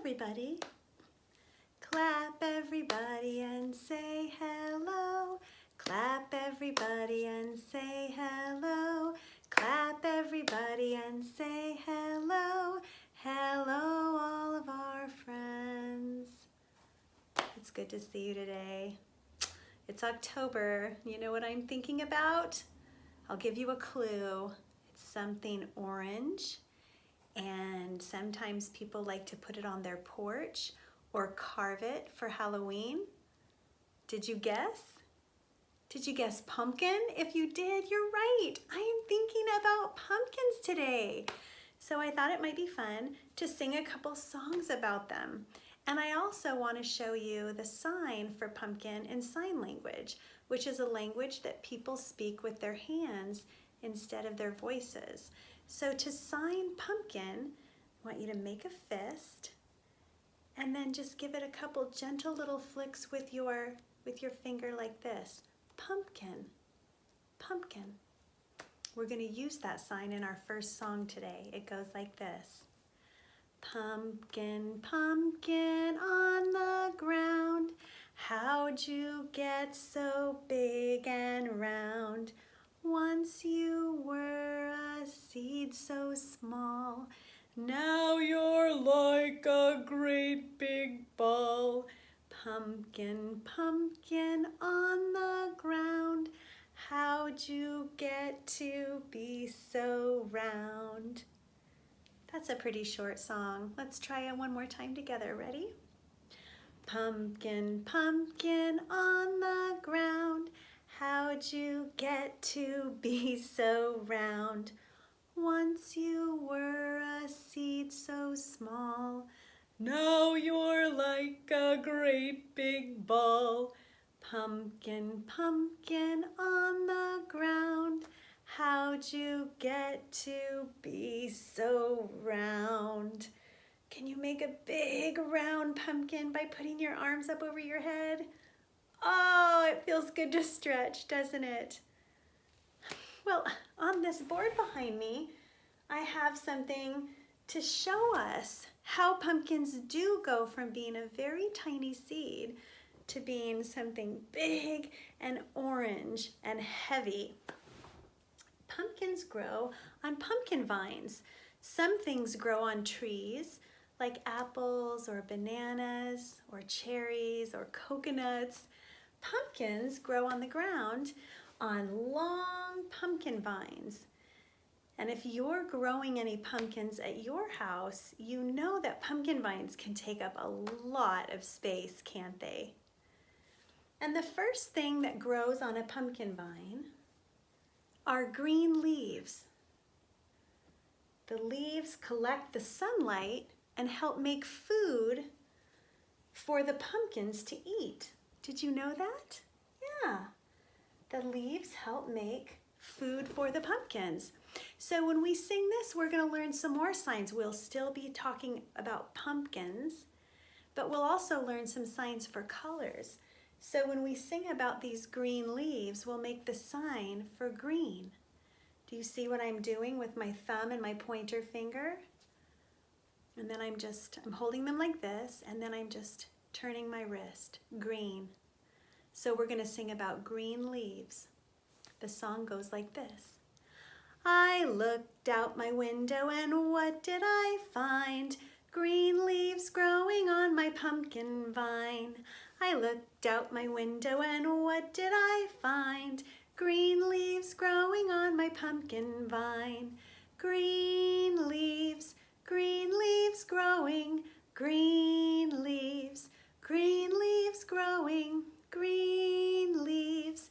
everybody. Clap everybody and say hello. Clap everybody and say hello. Clap everybody and say hello. Hello all of our friends. It's good to see you today. It's October. You know what I'm thinking about? I'll give you a clue. It's something orange, and sometimes people like to put it on their porch or carve it for Halloween. Did you guess? Did you guess pumpkin? If you did, you're right. I am thinking about pumpkins today. So I thought it might be fun to sing a couple songs about them. And I also want to show you the sign for pumpkin in sign language, which is a language that people speak with their hands instead of their voices. So to sign pumpkin, I want you to make a fist and then just give it a couple gentle little flicks with your finger like this. Pumpkin, pumpkin. We're going to use that sign in our first song today. It goes like this. Pumpkin, pumpkin on the ground, how'd you get so big and round? Once you were a seed so small, now you're like a great big ball. Pumpkin, pumpkin on the ground, how'd you get to be so round? That's a pretty short song. Let's try it one more time together. Ready? Pumpkin, pumpkin on the ground, how'd you get to be so round? Once you were a seed so small, now you're like a great big ball. Pumpkin, pumpkin on the ground, how'd you get to be so round? Can you make a big round pumpkin by putting your arms up over your head? Oh, it feels good to stretch, doesn't it? Well, on this board behind me, I have something to show us how pumpkins do go from being a very tiny seed to being something big and orange and heavy. Pumpkins grow on pumpkin vines. Some things grow on trees, like apples or bananas or cherries or coconuts. Pumpkins grow on the ground on long pumpkin vines. And if you're growing any pumpkins at your house, you know that pumpkin vines can take up a lot of space, can't they? And the first thing that grows on a pumpkin vine are green leaves. The leaves collect the sunlight and help make food for the pumpkins to eat. Did you know that? Yeah. The leaves help make food for the pumpkins. So when we sing this, we're going to learn some more signs. We'll still be talking about pumpkins, but we'll also learn some signs for colors. So when we sing about these green leaves, we'll make the sign for green. Do you see what I'm doing with my thumb and my pointer finger? And then I'm holding them like this, and then I'm just turning my wrist, green. So we're going to sing about green leaves. The song goes like this. I looked out my window and what did I find? Green leaves growing on my pumpkin vine. I looked out my window and what did I find? Green leaves growing on my pumpkin vine. Green leaves growing, green leaves growing, green leaves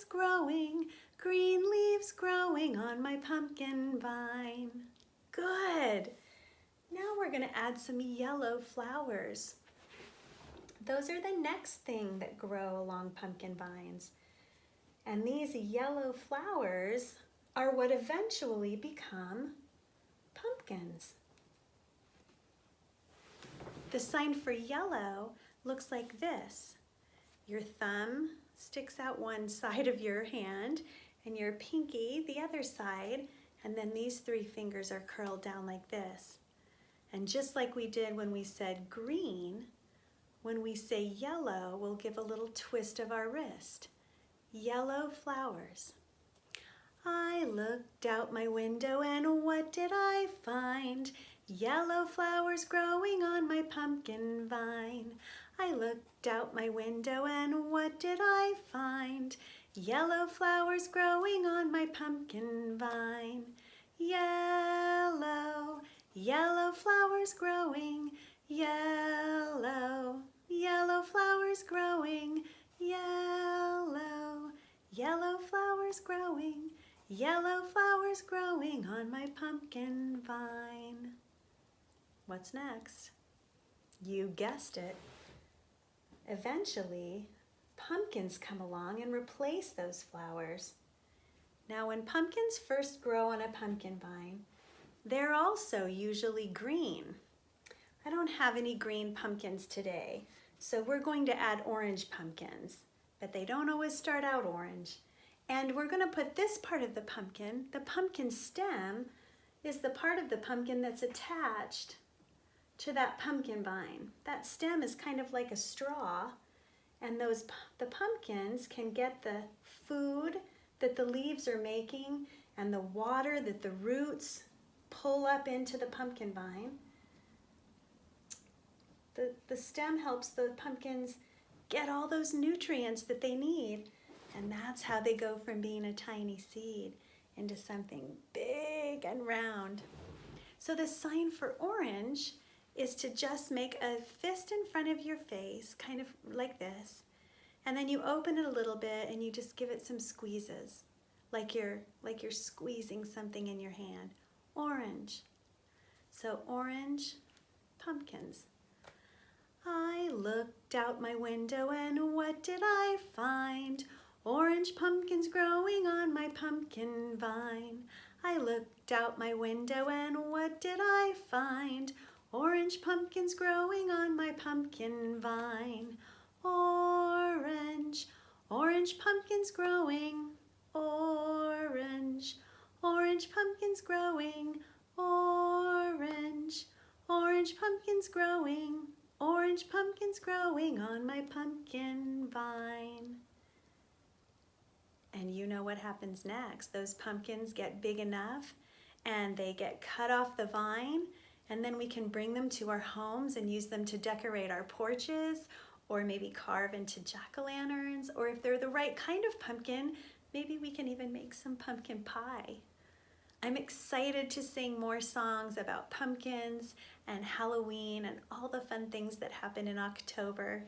growing, green leaves growing on my pumpkin vine. Good. Now we're going to add some yellow flowers. Those are the next thing that grow along pumpkin vines. And these yellow flowers are what eventually become pumpkins. The sign for yellow looks like this. Your thumb sticks out one side of your hand and your pinky the other side, and then these three fingers are curled down like this. And just like we did when we said green, when we say yellow, we'll give a little twist of our wrist. Yellow flowers. I looked out my window and what did I find? Yellow flowers growing on my pumpkin vine. I looked out my window and what did I find? Yellow flowers growing on my pumpkin vine. Yellow, yellow flowers growing. Yellow, yellow flowers growing. Yellow, yellow flowers growing. Yellow flowers growing on my pumpkin vine. What's next? You guessed it. Eventually, pumpkins come along and replace those flowers. Now, when pumpkins first grow on a pumpkin vine, they're also usually green. I don't have any green pumpkins today, so we're going to add orange pumpkins, but they don't always start out orange. And we're going to put this part of the pumpkin stem is the part of the pumpkin that's attached to that pumpkin vine. That stem is kind of like a straw, and the pumpkins can get the food that the leaves are making and the water that the roots pull up into the pumpkin vine. The stem helps the pumpkins get all those nutrients that they need, and that's how they go from being a tiny seed into something big and round. So the sign for orange is to just make a fist in front of your face, kind of like this, and then you open it a little bit and you just give it some squeezes, like you're squeezing something in your hand. Orange. So orange pumpkins. I looked out my window and what did I find? Orange pumpkins growing on my pumpkin vine. I looked out my window and what did I find? Orange pumpkins growing on my pumpkin vine. Orange, orange pumpkins growing. Orange, orange pumpkins growing. Orange, orange pumpkins growing. Orange pumpkins growing on my pumpkin vine. And you know what happens next. Those pumpkins get big enough and they get cut off the vine, and then we can bring them to our homes and use them to decorate our porches, or maybe carve into jack-o'-lanterns, or if they're the right kind of pumpkin, maybe we can even make some pumpkin pie. I'm excited to sing more songs about pumpkins and Halloween and all the fun things that happen in October.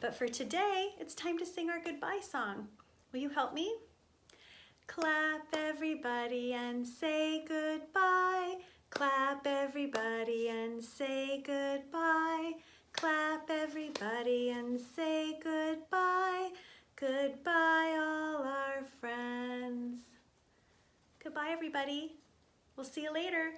But for today, it's time to sing our goodbye song. Will you help me? Clap everybody and say goodbye. Clap everybody and say goodbye. Clap everybody and say goodbye. Goodbye all our friends. Goodbye everybody. We'll see you later.